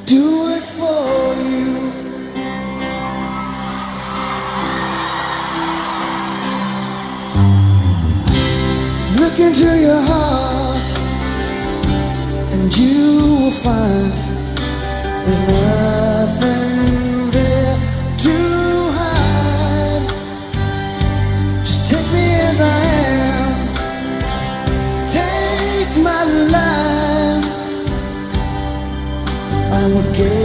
do it for you. Look into your heart and you will find there's nothing there to hide. Just take me as I am, take my life. I will give